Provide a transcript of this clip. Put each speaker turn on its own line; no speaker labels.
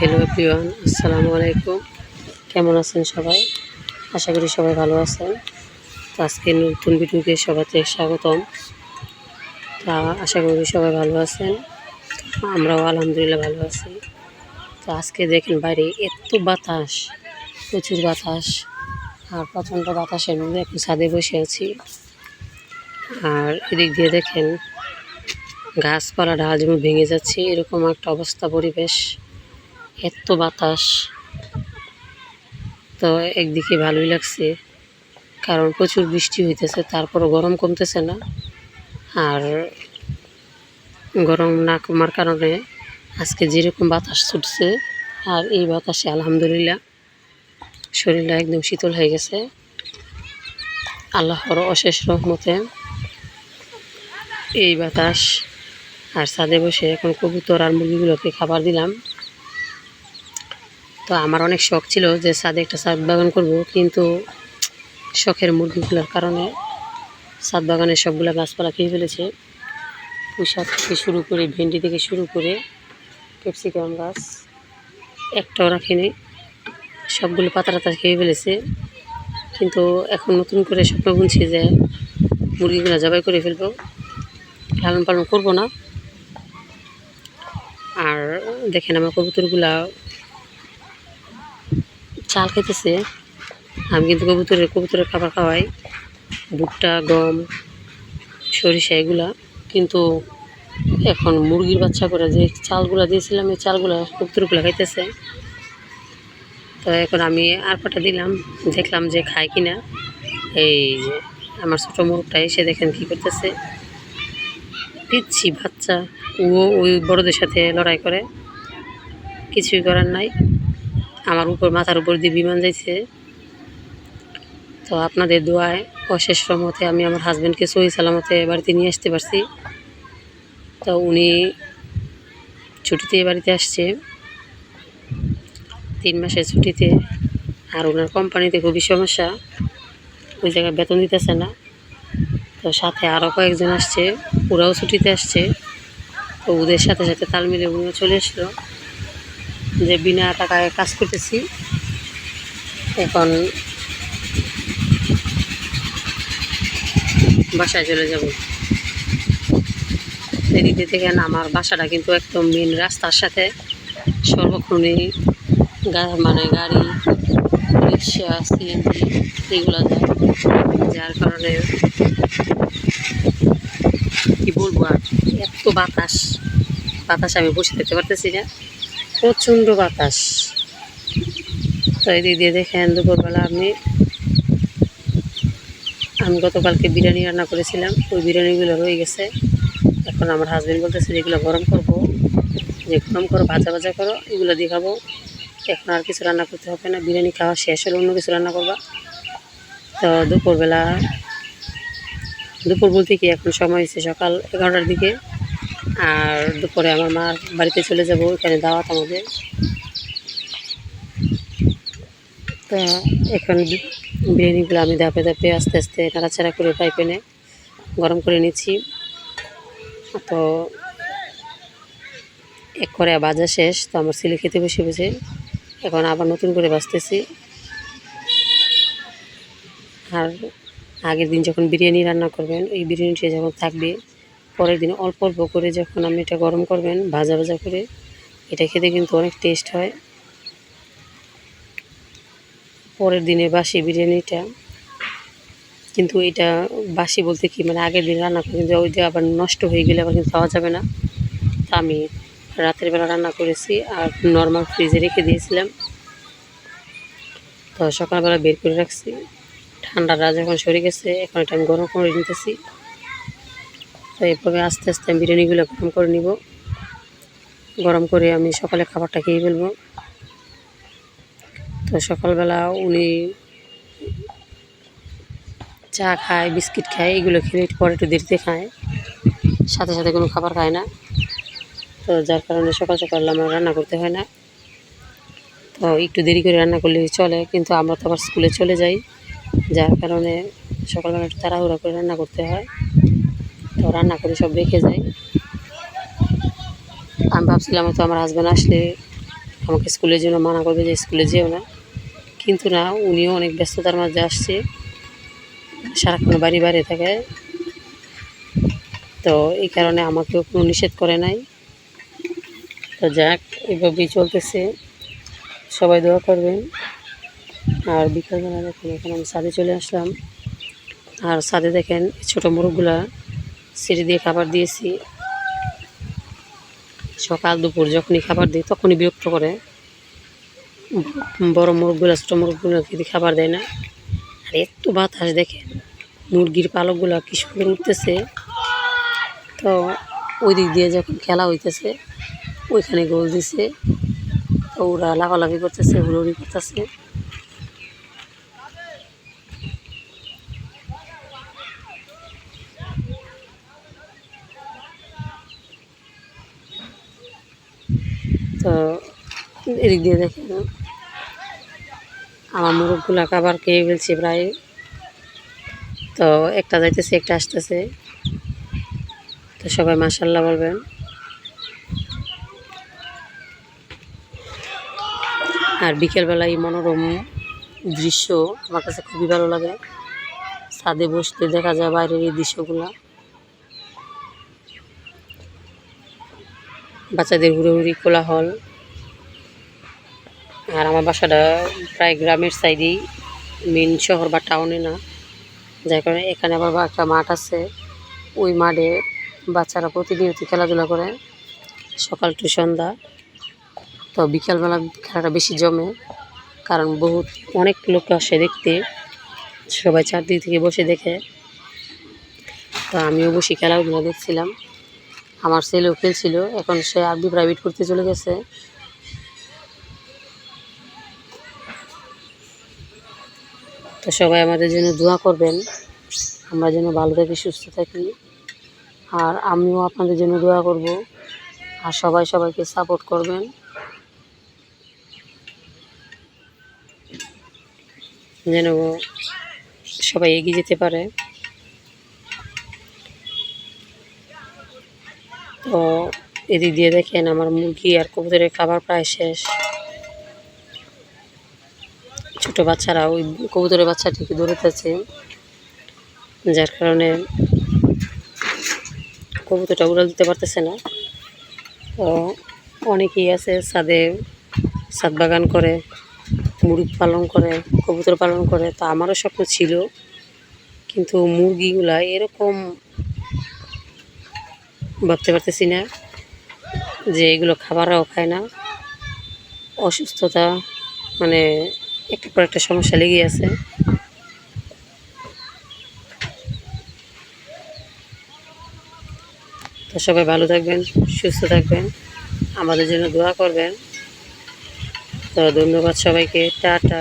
Hello everyone, আসসালামু আলাইকুম। কেমন আছেন সবাই? আশা করি সবাই ভালো আছেন। তো আজকে নতুন ভিডিওতে সবাইকে স্বাগতম। তা আশা করি সবাই ভালো আছেন, আমরাও আলহামদুলিল্লাহ ভালো আছি। তো আজকে দেখেন বাইরে এত বাতাস, প্রচুর বাতাস, আর প্রচণ্ড বাতাসের মধ্যে এখন ছাদে বসে আছি। আর এদিক দিয়ে দেখেন গাছপালা ডাল যেমন ভেঙে যাচ্ছে, এরকম একটা অবস্থা পরিবেশ, এত বাতাস। তো একদিকে ভালোই লাগছে, কারণ প্রচুর বৃষ্টি হইতেছে, তারপরও গরম কমতেছে না। আর গরম না কমার কারণে আজকে যেরকম বাতাস ছুটছে, আর এই বাতাসে আলহামদুলিল্লাহ শরীরটা একদম শীতল হয়ে গেছে। আল্লাহর অশেষ রহমতে এই বাতাস। আর ছাদে বসে এখন কবুতর আর মুরগিগুলোকে খাবার দিলাম। তো আমার অনেক শখ ছিল যে ছাদে একটা ছাদ বাগান করব, কিন্তু শখের মুরগিগুলোর কারণে ছাদ বাগানের সবগুলো গাছপালা খেয়ে ফেলেছে। পুঁইশাক থেকে শুরু করে, ভেন্ডি থেকে শুরু করে ক্যাপসিকাম গাছ একটাও রাখিনি, সবগুলো পাতা টাতা খেয়ে ফেলেছে। কিন্তু এখন নতুন করে স্বপ্ন বুনছি যে মুরগিগুলো জবাই করে ফেলবো, লালন পালন করবো না। আর দেখেন আমার কবুতরগুলা চাল খেতেছে, আমি কিন্তু কবুতরের খাবার খাওয়াই, ভুট্টা, গম, সরিষা এগুলা। কিন্তু এখন মুরগির বাচ্চা করে যে চালগুলা দিয়েছিলাম, এই চালগুলা কবুতরগুলা খাইতেছে। তো এখন আমি আর কটা দিলাম, দেখলাম যে খায় কিনা। এই যে আমার ছোটো মুরগটা এসে দেখেন কী করতেছে, দিচ্ছি বাচ্চা, ও ওই বড়দের সাথে লড়াই করে, কিছুই করার নাই। আমার উপর, মাথার উপর দিয়ে বিমান যাইছে। তো আপনাদের দোয়ায় অশেষ রহমতে আমি আমার হাজব্যান্ডকে সহি সালামতে বাড়িতে নিয়ে আসতে পারছি। তো উনি ছুটিতে বাড়িতে আসছে, 3 মাসের ছুটিতে। আর ওনার কোম্পানিতে খুবই সমস্যা, ওই জায়গায় বেতন দিতেছে না। তো সাথে আরও কয়েকজন আসছে, ওরাও ছুটিতে আসছে। তো ওদের সাথে সাথে তাল মিলে উনিও চলে আসলো যে বিনা টাকায় কাজ করতেছি, এখন বাসায় চলে যাব। এদিকে দেখেন আমার বাসাটা কিন্তু একদম মেন রাস্তার সাথে, সর্বক্ষণই মানে গাড়ি, রিক্সা, সিএনজি এগুলো যায়, যার কারণে কি বলবো আর, এত বাতাস আমি বসে থাকতে পারতেছি না, প্রচণ্ড বাতাস। তো এদিক দিয়ে দেখেন দুপুরবেলা আমি গতকালকে বিরিয়ানি রান্না করেছিলাম, ওই বিরিয়ানিগুলো রয়ে গেছে। এখন আমার হাজব্যান্ড বলতেছে যেগুলো গরম করবো, যে গরম করো, ভাজা করো, এগুলো দিয়ে খাবো। এখন আর কিছু রান্না করতে হবে না, বিরিয়ানি খাওয়া শেষ হলে অন্য কিছু রান্না করবা। তো দুপুর বলতে কি এখন সময় হয়েছে সকাল 11টার দিকে। আর দুপুরে আমার মার বাড়িতে চলে যাব, ওইখানে দাওয়াত আমাদের। তো এখন বিরিয়ানিগুলো আমি ধাপে ধাপে আস্তে আস্তে নাড়াচাড়া করে ফ্রাই প্যানে গরম করে নিচ্ছি। তো এক করে ভাজা শেষ, তো আমার ছেলে খেতে বসে এখন আবার নতুন করে ভাজতেছি। আর আগের দিন যখন বিরিয়ানি রান্না করবেন, ওই বিরিয়ানিটা যখন থাকবে, পরের দিন অল্প অল্প করে যখন আপনি এটা গরম করবেন ভাজা করে, এটা খেতে কিন্তু অনেক টেস্ট হয়। পরের দিনে বাসি বিরিয়ানিটা কিন্তু, এটা বাসি বলতে কি মানে আগের দিন রান্না করে কিন্তু ওইটা আবার নষ্ট হয়ে গেলে আবার কিন্তু খাওয়া যাবে না। তা আমি রাতের বেলা রান্না করেছি আর নর্মাল ফ্রিজে রেখে দিয়েছিলাম। তো সকালবেলা বের করে রাখছি, ঠান্ডাটা যখন সরে গেছে এখন এটা আমি গরম করে নিতেছি। তো এভাবে আস্তে আস্তে আমি বিরিয়ানিগুলো গরম করে নিব, গরম করে আমি সকালে খাবারটা খেয়ে ফেলবো। তো সকালবেলা উনি চা খায়, বিস্কিট খায়, এগুলো খেলে পরে একটু দেরিতে খায়, সাথে সাথে কোনো খাবার খায় না। তো যার কারণে সকাল আমার রান্না করতে হয় না। তো একটু দেরি করে রান্না করলে চলে, কিন্তু আমরা তো আবার স্কুলে চলে যাই, যার কারণে সকালবেলা একটু তাড়াহুড়া করে রান্না করতে হয়। তো রান্না করে সব রেখে যাই। আমি ভাবছিলাম তো আমার হাজব্যান্ড আসলে আমাকে স্কুলের জন্য মানা করবে যে স্কুলে যেও না, কিন্তু না, উনিও অনেক ব্যস্ততার মাঝে আসছে, সারাক্ষণ বাড়ি বাইরে থাকে। তো এই কারণে আমাকেও কোনো নিষেধ করে নাই। তো যাক, এভাবেই চলতেছে, সবাই দোয়া করবেন। আর বিকালবেলা দেখেন এখন আমি ছাদে চলে আসলাম, আর ছাদে দেখেন ছোটো মোরগগুলা সিঁড়ি দিয়ে খাবার দিয়েছি। সকাল দুপুর যখনই খাবার দিই তখনই বিরক্ত করে, বড় মোরগগুলা ছোটো মোরগগুলো কিন্তু খাবার দেয় না। আর এত বাতাস দেখেন, মুরগির পালকগুলা কি সুন্দর উঠতেছে। তো ওই দিক দিয়ে যখন খেলা হইতেছে ওইখানে গোল দিছে, তো ওরা লাফালাফি করতেছে, হুড়োহুড়ি করতেছে। তো এদিক দিয়ে দেখেন আমার মোরগগুলা খাবার খেয়ে ফেলছে প্রায়। তো একটা যাইতেছে একটা আসতেছে, তো সবাই মাশাআল্লাহ বলবেন। আর বিকেলবেলা এই মনোরম দৃশ্য আমার কাছে খুবই ভালো লাগে। ছাদে বসতে দেখা যায় বাইরের এই দৃশ্যগুলা, বাচ্চাদের হুড়োহুড়ি কোলাহল। আর আমার বাসাটা প্রায় গ্রামের সাইডেই, মেন শহর বা টাউনে না, যার কারণে এখানে আবার একটা মাঠ আছে। ওই মাঠে বাচ্চারা প্রতিনিয়ত খেলাধুলা করে সকাল টু সন্ধ্যা। তো বিকালবেলা খেলাটা বেশি জমে, কারণ অনেক লোক আসে দেখতে, সবাই চারদিক থেকে বসে দেখে। তো আমিও বসে খেলাধুলা দেখছিলাম, আমার ছেলেও খেলছিল, এখন সে আরবি প্রাইভেট করতে চলে গেছে। তো সবাই আমাদের জন্য দোয়া করবেন, আমরা যেন ভালো থাকি, সুস্থ থাকি। আর আমিও আপনাদের জন্য দোয়া করব, আর সবাই সবাইকে সাপোর্ট করবেন যেন সবাই এগিয়ে যেতে পারে। তো এদিক দিয়ে দেখেন আমার মুরগি আর কবুতরের খাবার প্রায় শেষ। ছোটো বাচ্চারা ওই কবুতরের বাচ্চাটিকে দৌড়াতেছে, যার কারণে কবুতরটা উড়াল দিতে পারতেছে না। তো অনেকেই আছে ছাদে ছাদ বাগান করে, মুরগি পালন করে, কবুতর পালন করে। তো আমারও স্বপ্ন ছিল, কিন্তু মুরগিগুলা এরকম ভাবতে পারতেছি না যে এগুলো খাবারও খায় না, অসুস্থতা, মানে একটার পর একটা সমস্যা লেগে আছে। তো সবাই ভালো থাকবেন, সুস্থ থাকবেন, আমাদের জন্য দোয়া করবেন। তো ধন্যবাদ সবাইকে, টাটা।